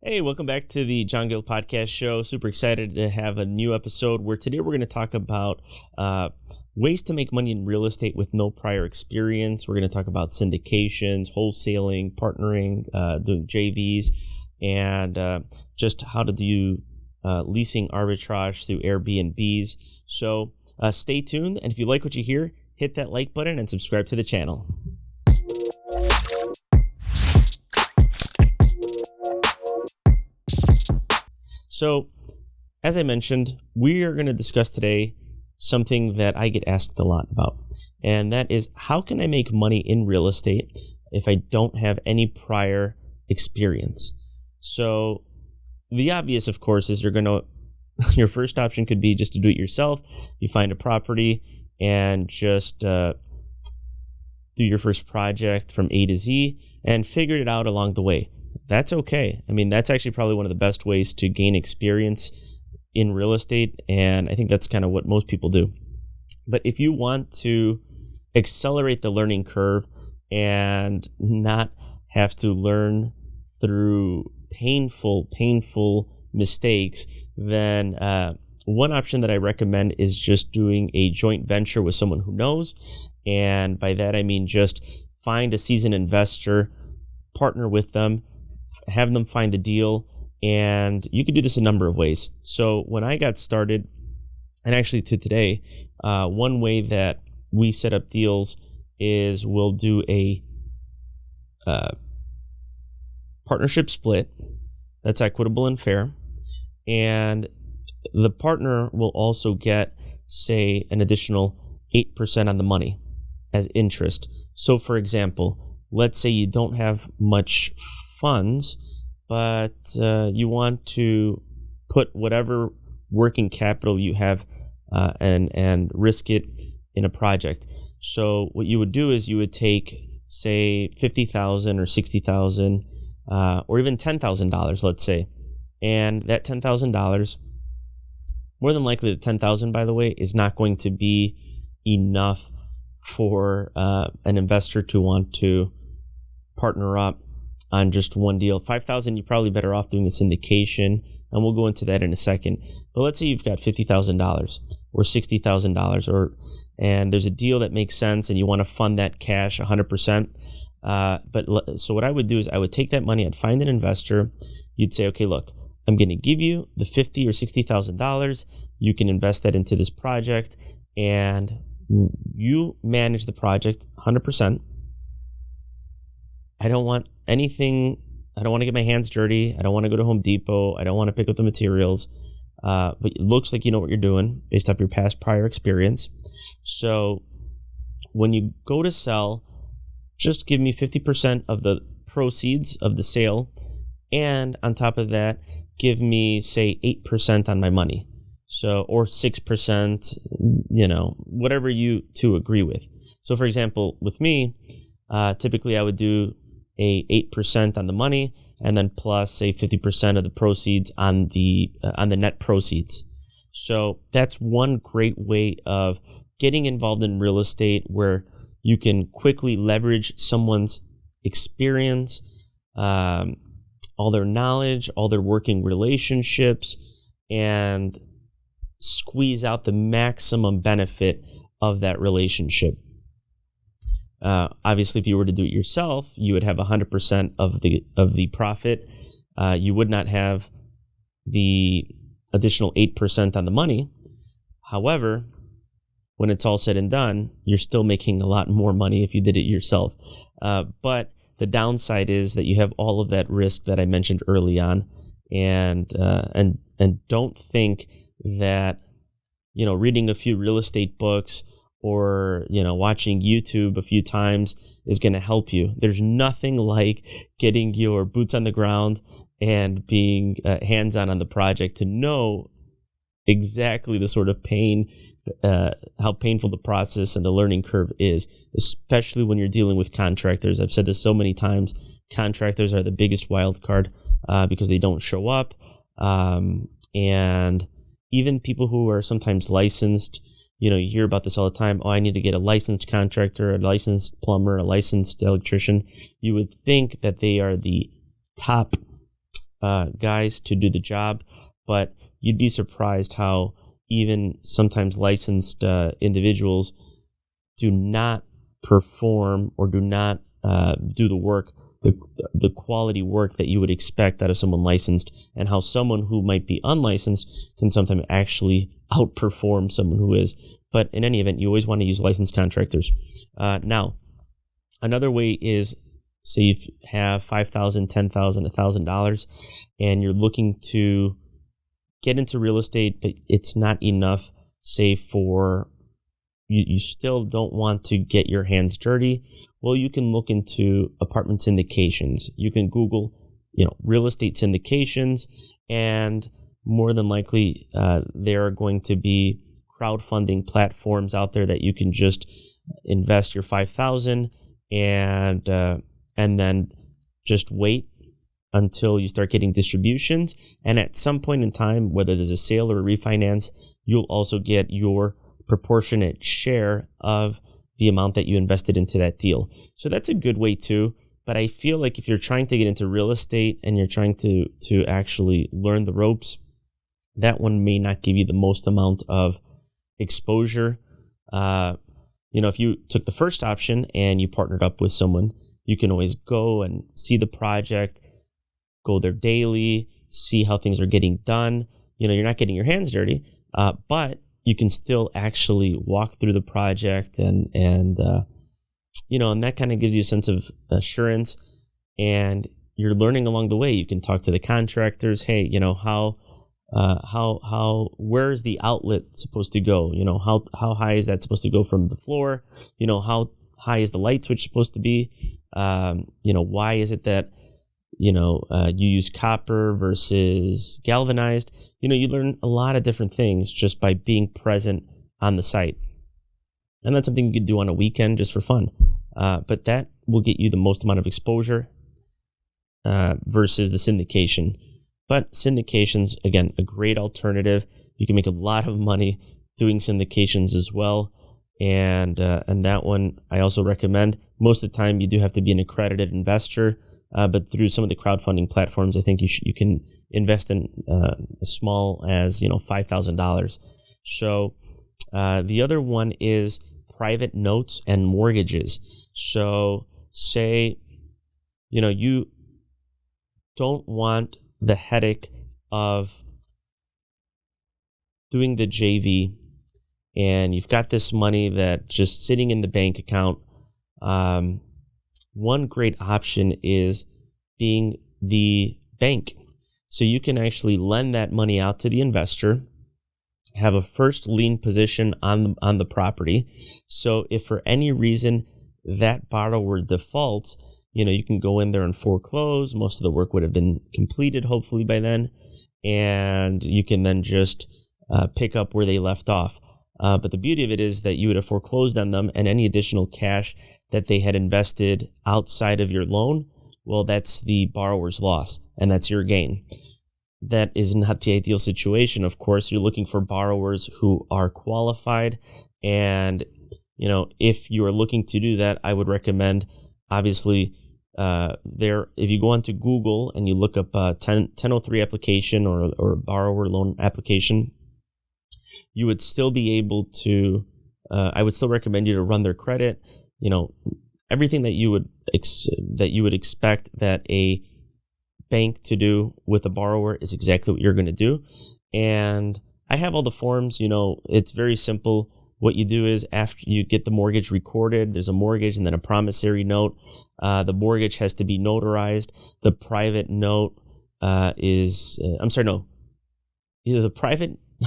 Hey, welcome back to the Jon Gil Podcast Show. Super excited to have a new episode where today we're going to talk about ways to make money in real estate with no prior experience. We're going to talk about syndications, wholesaling, partnering, doing JVs, and just how to do leasing arbitrage through Airbnbs. So stay tuned, and if you like what you hear, hit that like button and subscribe to the channel. So, as I mentioned, we are going to discuss today something that I get asked a lot about, and that is how can I make money in real estate if I don't have any prior experience? So, the obvious, of course, is your first option could be just to do it yourself. You find a property and just do your first project from A to Z and figure it out along the way. That's okay. I mean, that's actually probably one of the best ways to gain experience in real estate, and I think that's kind of what most people do. But if you want to accelerate the learning curve and not have to learn through painful mistakes, then one option that I recommend is just doing a joint venture with someone who knows. And by that, I mean just find a seasoned investor, partner with them, have them find the deal, and you can do this a number of ways. So when I got started, and actually to today, one way that we set up deals is we'll do a partnership split that's equitable and fair, and the partner will also get, say, an additional 8% on the money as interest. So for example, let's say you don't have much funds, but you want to put whatever working capital you have and risk it in a project. So what you would do is you would take, say, $50,000 or $60,000 or even $10,000, let's say, and that $10,000, more than likely the $10,000, by the way, is not going to be enough for an investor to want to partner up on just one deal. $5,000, you're probably better off doing a syndication, and we'll go into that in a second. But let's say you've got $50,000 or $60,000, and there's a deal that makes sense, and you want to fund that cash 100%. So what I would do is I would take that money, I'd find an investor. You'd say, okay, look, I'm going to give you the $50,000 or $60,000. You can invest that into this project, and you manage the project 100%. I don't want anything. I don't want to get my hands dirty. I don't want to go to Home Depot. I don't want to pick up the materials. But it looks like you know what you're doing based off your past prior experience. So when you go to sell, just give me 50% of the proceeds of the sale. And on top of that, give me, say, 8% on my money. So, or 6%, whatever you two agree with. So for example, with me, typically I would do a 8% on the money, and then plus say 50% of the proceeds on the net proceeds. So that's one great way of getting involved in real estate, where you can quickly leverage someone's experience, all their knowledge, all their working relationships, and squeeze out the maximum benefit of that relationship. Obviously, if you were to do it yourself, you would have 100% of the profit. You would not have the additional 8% on the money. However, when it's all said and done, you're still making a lot more money if you did it yourself. But the downside is that you have all of that risk that I mentioned early on, and don't think that reading a few real estate books or watching YouTube a few times is going to help you. There's nothing like getting your boots on the ground and being hands-on on the project to know exactly the sort of pain, how painful the process and the learning curve is, especially when you're dealing with contractors. I've said this so many times. Contractors are the biggest wild card because they don't show up, and even people who are sometimes licensed. You hear about this all the time. Oh, I need to get a licensed contractor, a licensed plumber, a licensed electrician. You would think that they are the top guys to do the job, but you'd be surprised how even sometimes licensed individuals do not perform or do not do the work, the quality work that you would expect out of someone licensed, and how someone who might be unlicensed can sometimes actually outperform someone who is. But in any event, you always want to use licensed contractors. Now, another way is, say you have $5,000, $10,000, $1,000, and you're looking to get into real estate, but it's not enough, say for you still don't want to get your hands dirty. Well, you can look into apartment syndications. You can Google, real estate syndications, and more than likely, there are going to be crowdfunding platforms out there that you can just invest your $5,000 and then just wait until you start getting distributions. And at some point in time, whether there's a sale or a refinance, you'll also get your proportionate share of the amount that you invested into that deal. So that's a good way too. But I feel like if you're trying to get into real estate and you're trying to actually learn the ropes, that one may not give you the most amount of exposure. If you took the first option and you partnered up with someone, you can always go and see the project, go there daily, see how things are getting done. You're not getting your hands dirty, but you can still actually walk through the project and that kind of gives you a sense of assurance, and you're learning along the way. You can talk to the contractors. Hey, where is the outlet supposed to go? How high is that supposed to go from the floor? How high is the light switch supposed to be? Why is it that you use copper versus galvanized? You learn a lot of different things just by being present on the site. And that's something you could do on a weekend just for fun. But that will get you the most amount of exposure versus the syndication. But syndications, again, a great alternative. You can make a lot of money doing syndications as well. And that one I also recommend. Most of the time, you do have to be an accredited investor. But through some of the crowdfunding platforms, I think you can invest in as small as $5,000. So the other one is private notes and mortgages. So say you don't want the headache of doing the JV, and you've got this money that just sitting in the bank account. One great option is being the bank. So you can actually lend that money out to the investor, have a first lien position on the property. So if for any reason that borrower defaults, you can go in there and foreclose. Most of the work would have been completed, hopefully by then, and you can then just pick up where they left off. But the beauty of it is that you would have foreclosed on them, and any additional cash that they had invested outside of your loan, well, that's the borrower's loss, and that's your gain. That is not the ideal situation. Of course, you're looking for borrowers who are qualified, and if you are looking to do that, I would recommend, obviously, if you go onto Google and you look up 1003 application or borrower loan application, you would still be able to, I would still recommend you to run their credit, everything that you would expect that a bank to do with a borrower is exactly what you're going to do. And I have all the forms, it's very simple. What you do is after you get the mortgage recorded, there's a mortgage and then a promissory note. The mortgage has to be notarized. The private note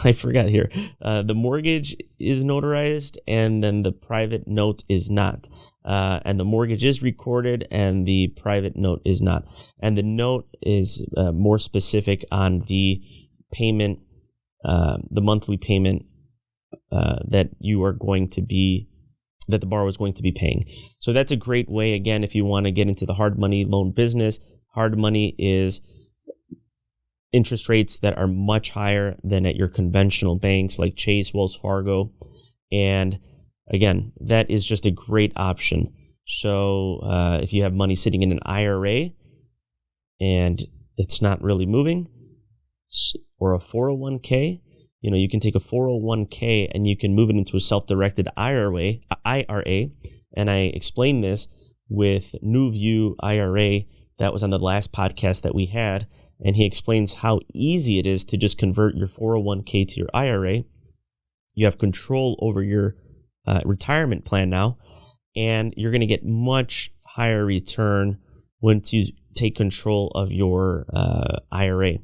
I forgot here. The mortgage is notarized and then the private note is not. And the mortgage is recorded and the private note is not. And the note is more specific on the payment, the monthly payment that the borrower is going to be paying. So that's a great way, again, if you want to get into the hard money loan business. Hard money is interest rates that are much higher than at your conventional banks like Chase, Wells Fargo. And again, that is just a great option. So if you have money sitting in an IRA and it's not really moving, or a 401k, you can take a 401k and you can move it into a self-directed IRA. And I explained this with New View IRA. That was on the last podcast that we had. And he explains how easy it is to just convert your 401k to your IRA. You have control over your retirement plan now, and you're going to get much higher return once you take control of your IRA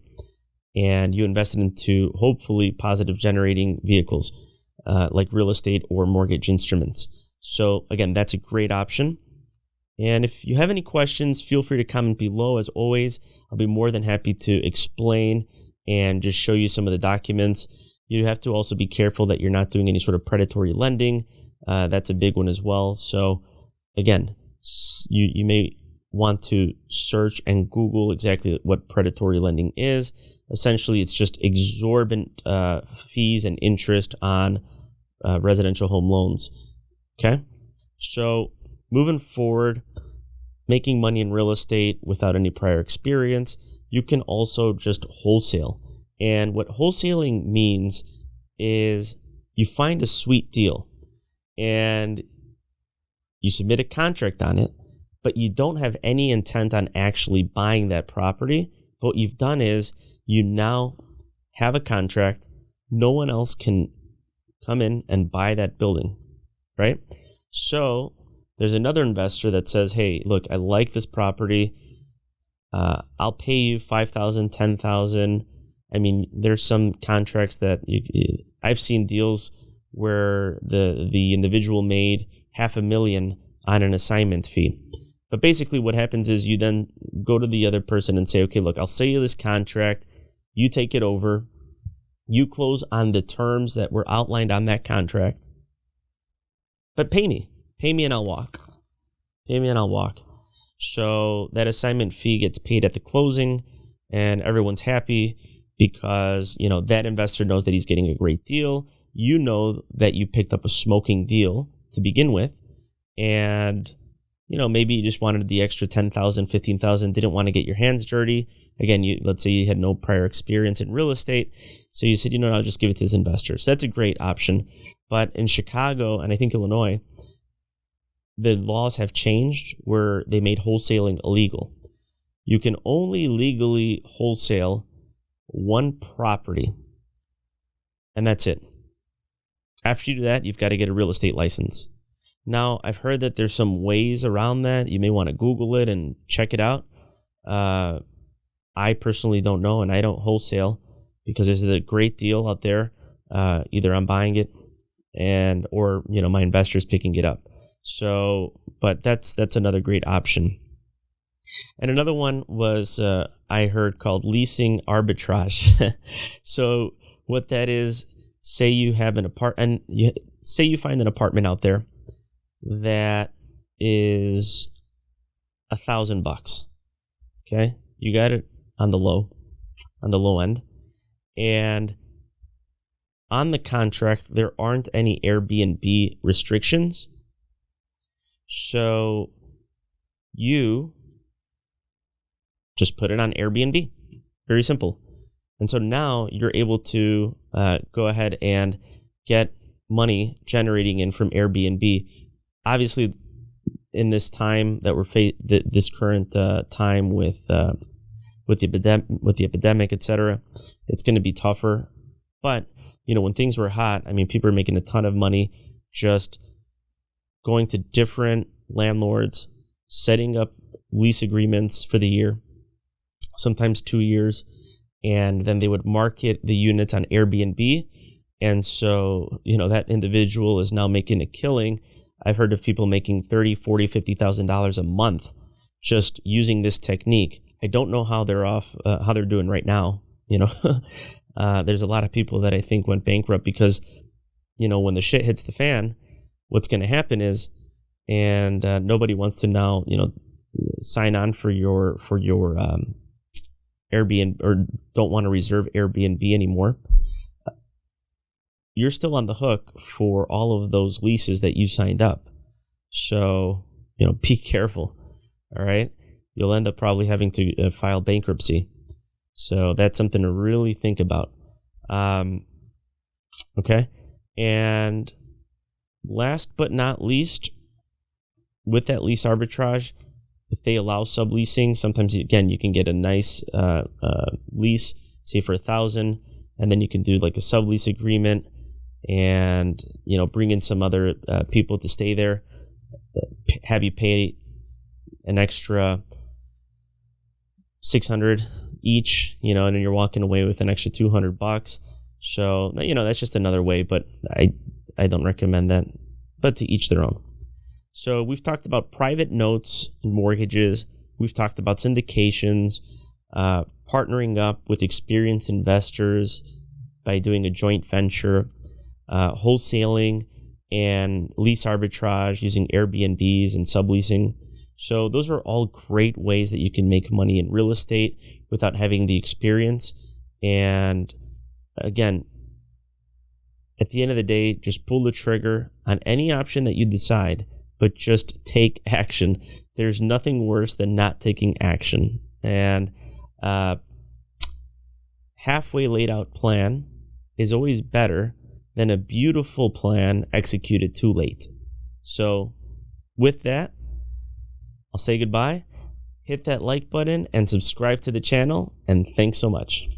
and you invest it into hopefully positive generating vehicles like real estate or mortgage instruments. So again, that's a great option. And if you have any questions, feel free to comment below. As always, I'll be more than happy to explain and just show you some of the documents. You have to also be careful that you're not doing any sort of predatory lending. That's a big one as well. So again, you may want to search and Google exactly what predatory lending is. Essentially, it's just exorbitant fees and interest on residential home loans. Okay? So moving forward, making money in real estate without any prior experience, you can also just wholesale. And what wholesaling means is you find a sweet deal and you submit a contract on it, but you don't have any intent on actually buying that property. But what you've done is you now have a contract. No one else can come in and buy that building, right? So there's another investor that says, hey, look, I like this property. I'll pay you $5,000, $10,000. I mean, there's some contracts that I've seen deals where the individual made $500,000 on an assignment fee. But basically what happens is you then go to the other person and say, okay, look, I'll sell you this contract. You take it over. You close on the terms that were outlined on that contract. But pay me. Pay me and I'll walk. Pay me and I'll walk. So that assignment fee gets paid at the closing and everyone's happy because, that investor knows that he's getting a great deal. You know that you picked up a smoking deal to begin with. And, maybe you just wanted the extra $10,000, $15,000, didn't want to get your hands dirty. Again, let's say you had no prior experience in real estate. So you said, I'll just give it to this investor. So that's a great option. But in Chicago and I think Illinois, the laws have changed where they made wholesaling illegal. You can only legally wholesale one property, and that's it. After you do that, you've got to get a real estate license. Now, I've heard that there's some ways around that. You may want to Google it and check it out. I personally don't know, and I don't wholesale because there's a great deal out there. Either I'm buying it or my investor's picking it up. So, but that's another great option. And another one was I heard called leasing arbitrage. So what that is, say you have an apartment, say you find an apartment out there that is $1,000. Okay, you got it on the low end, and on the contract there aren't any Airbnb restrictions. So you just put it on Airbnb. Very simple. And so now you're able to go ahead and get money generating in from Airbnb. Obviously, in this time that we're this current time with the epidemic, etc., it's going to be tougher. But when things were hot, I mean, people are making a ton of money just going to different landlords, setting up lease agreements for the year, sometimes 2 years, and then they would market the units on Airbnb. And so, that individual is now making a killing. I've heard of people making $30,000, $40,000, $50,000 a month just using this technique. I don't know how they're doing right now. There's a lot of people that I think went bankrupt because, when the shit hits the fan, what's going to happen is, and nobody wants to now, sign on for your Airbnb or don't want to reserve Airbnb anymore. You're still on the hook for all of those leases that you signed up. So, be careful. All right. You'll end up probably having to file bankruptcy. So that's something to really think about. Okay. And last but not least, with that lease arbitrage, if they allow subleasing, sometimes, again, you can get a nice lease, say for $1,000, and then you can do like a sublease agreement and, bring in some other people to stay there, have you pay an extra $600 each, and then you're walking away with an extra $200. So, that's just another way, but I don't recommend that, but to each their own. So we've talked about private notes and mortgages. We've talked about syndications, partnering up with experienced investors by doing a joint venture, wholesaling, and lease arbitrage using Airbnbs and subleasing. So those are all great ways that you can make money in real estate without having the experience. And again, at the end of the day, just pull the trigger on any option that you decide, but just take action. There's nothing worse than not taking action. And halfway laid out plan is always better than a beautiful plan executed too late. So with that, I'll say goodbye. Hit that like button and subscribe to the channel. And thanks so much.